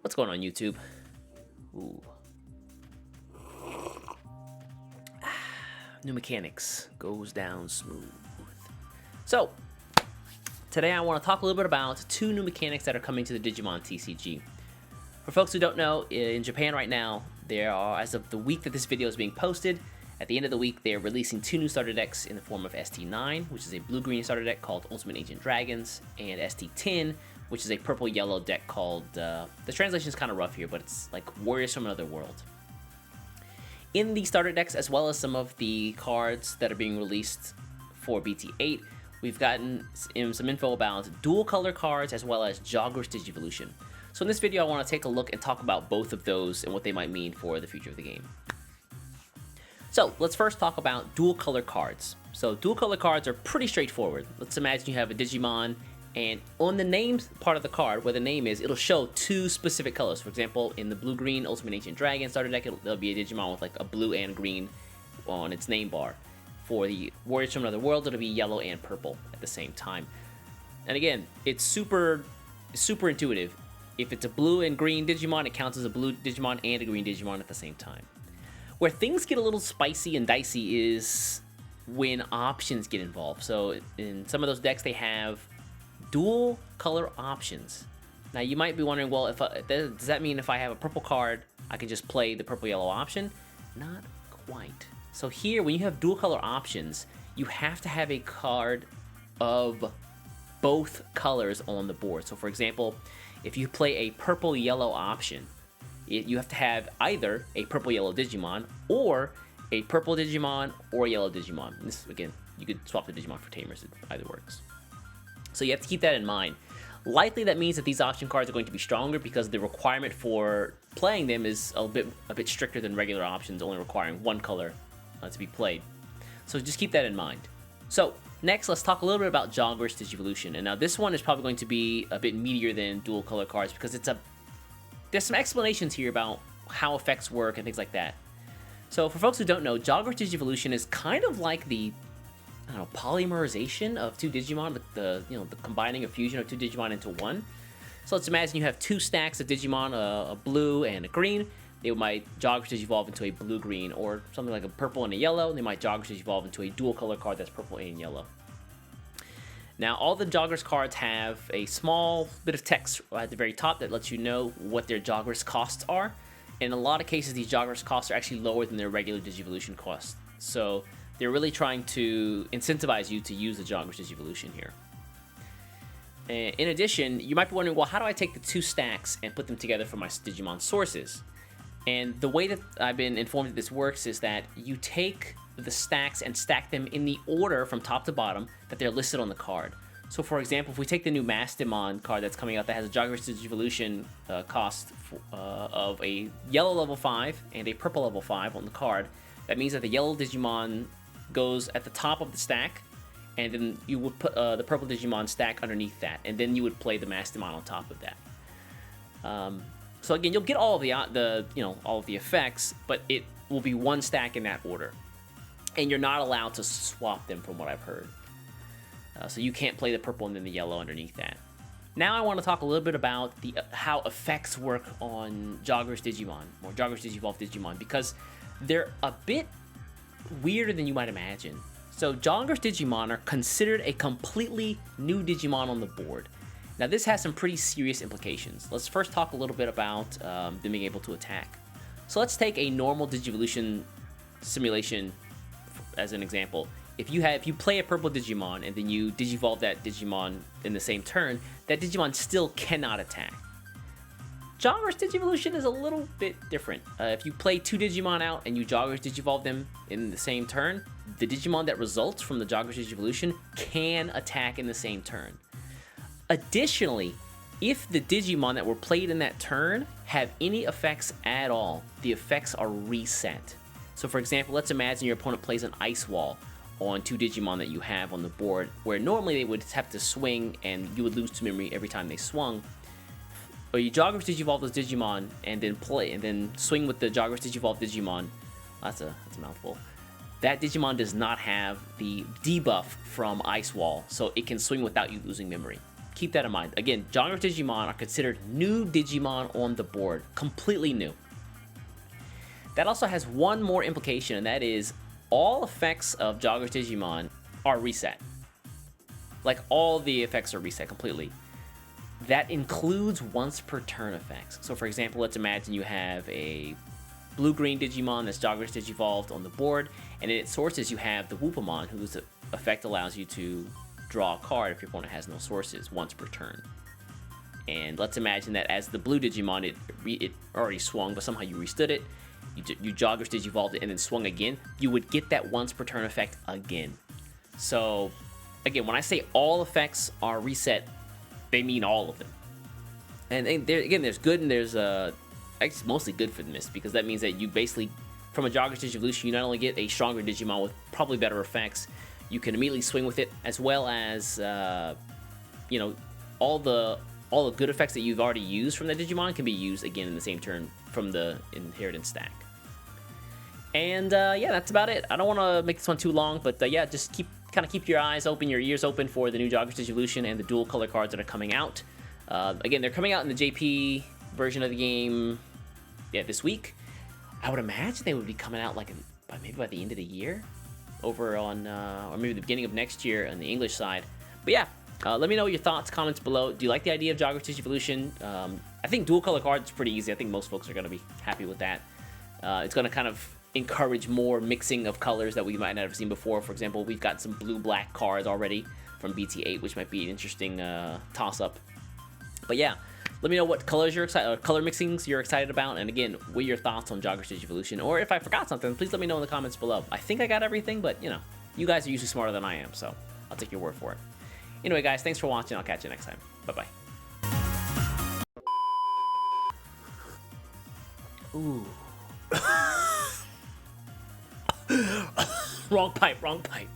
What's going on, YouTube? Ooh. New mechanics goes down smooth. So, today I want to talk a little bit about two new mechanics that are coming to the Digimon TCG. For folks who don't know, in Japan right now, there are, as of the week that this video is being posted, at the end of the week, they're releasing two new starter decks in the form of ST9, which is a blue-green starter deck called Ultimate Ancient Dragons, and ST10, which is a purple-yellow deck called, the translation is kind of rough here, but it's like Warriors from Another World. In the starter decks, as well as some of the cards that are being released for BT8, we've gotten some info about dual color cards as well as Jogress Digivolution. So in this video, I want to take a look and talk about both of those and what they might mean for the future of the game. So let's first talk about dual color cards. So dual color cards are pretty straightforward. Let's imagine you have a Digimon, and on the name part of the card, where the name is, it'll show two specific colors. For example, in the blue-green Ultimate Ancient Dragon starter deck, there'll be a Digimon with like a blue and green on its name bar. For the Warriors from Another World, it'll be yellow and purple at the same time. And again, it's super intuitive. If it's a blue and green Digimon, it counts as a blue Digimon and a green Digimon at the same time. Where things get a little spicy and dicey is when options get involved. So in some of those decks, they have dual color options. Now you might be wondering, well, does that mean if I have a purple card, I can just play the purple-yellow option? Not quite. So here, when you have dual color options, you have to have a card of both colors on the board. So for example, if you play a purple-yellow option, you have to have either a purple-yellow Digimon or a purple Digimon or a yellow Digimon. And this, again, you could swap the Digimon for tamers, it either works. So you have to keep that in mind. Likely that means that these option cards are going to be stronger because the requirement for playing them is a bit stricter than regular options, only requiring one color to be played. So just keep that in mind. So next, let's talk a little bit about Jogress Digivolution. And now this one is probably going to be a bit meatier than dual color cards because there's some explanations here about how effects work and things like that. So for folks who don't know, Jogress Digivolution is kind of like the polymerization of two Digimon, the combining a fusion of two Digimon into one. So let's imagine you have two stacks of Digimon, a blue and a green. They might Jogress Digivolve into a blue-green, or something like a purple and a yellow. And they might Jogress Digivolve into a dual color card that's purple and yellow. Now, all the Jogress cards have a small bit of text at the very top that lets you know what their Jogress costs are. In a lot of cases, these Jogress costs are actually lower than their regular Digivolution costs. So they're really trying to incentivize you to use the Jogress Digivolution here. In addition, you might be wondering, well, how do I take the two stacks and put them together for my Digimon sources? And the way that I've been informed that this works is that you take the stacks and stack them in the order from top to bottom that they're listed on the card. So for example, if we take the new Mastimon card that's coming out that has a Jogress Digivolution cost of a yellow level 5 and a purple level 5 on the card, that means that the yellow Digimon goes at the top of the stack, and then you would put the purple Digimon stack underneath that, and then you would play the Mastimon on top of that. So again, you'll get all of all of the effects, but it will be one stack in that order, and you're not allowed to swap them, from what I've heard. So you can't play the purple and then the yellow underneath that. Now I want to talk a little bit about how effects work on Jogress Digimon, or Jogress Digivolve Digimon, because they're a bit weirder than you might imagine. So Jogress Digimon are considered a completely new Digimon on the board. Now this has some pretty serious implications. Let's first talk a little bit about them being able to attack. So let's take a normal Digivolution simulation as an example. If you play a purple Digimon and then you Digivolve that Digimon in the same turn, that Digimon still cannot attack. Jogress Digivolution is a little bit different. If you play two Digimon out and you Jogress Digivolve them in the same turn, the Digimon that results from the Jogress Digivolution can attack in the same turn. Additionally, if the Digimon that were played in that turn have any effects at all, the effects are reset. So for example, let's imagine your opponent plays an Ice Wall on two Digimon that you have on the board, where normally they would have to swing and you would lose to memory every time they swung. Or you Jogress Digivolve those Digimon and then swing with the Jogress Digivolve Digimon. That's a mouthful. That Digimon does not have the debuff from Ice Wall, so it can swing without you losing memory. keep that in mind. Again, Jogress Digimon are considered new Digimon on the board, completely new. That also has one more implication, and that is all effects of Jogress Digimon are reset. Like, all the effects are reset completely. That includes once per turn effects. So for example, let's imagine you have a blue-green Digimon that's Jogress Digivolved on the board, and in its sources you have the Whoopamon, whose effect allows you to draw a card if your opponent has no sources once per turn. And let's imagine that as the blue Digimon, it already swung, but somehow you restood it, you Jogress Digivolved it, and then swung again, you would get that once per turn effect again. So again, when I say all effects are reset, they mean all of them. And again, there's good and there's it's mostly good for this, because that means that you basically, from a Jogress Digivolution, you not only get a stronger Digimon with probably better effects, you can immediately swing with it, as well as you know, all the good effects that you've already used from that Digimon can be used again in the same turn from the inheritance stack. And yeah, that's about it. I don't want to make this one too long, but yeah, just kind of keep your eyes open, your ears open for the new Jogress Digivolution and the dual color cards that are coming out. Again, they're coming out in the JP version of the game, yeah, this week. I would imagine they would be coming out like maybe by the end of the year, over on or maybe the beginning of next year on the English side. But yeah, let me know your thoughts, comments below. Do you like the idea of Jogress Digivolution? I think dual color cards is pretty easy. I think most folks are going to be happy with that. It's going to kind of encourage more mixing of colors that we might not have seen before. For example, we've got some blue-black cards already from BT8, which might be an interesting toss-up. But yeah, let me know what colors you're excited, color mixings you're excited about, and again, what are your thoughts on Jogress Digivolution? Or if I forgot something, please let me know in the comments below. I think I got everything, but you know, you guys are usually smarter than I am, so I'll take your word for it. Anyway, guys, thanks for watching. I'll catch you next time. Bye-bye. Ooh. Wrong pipe, wrong pipe.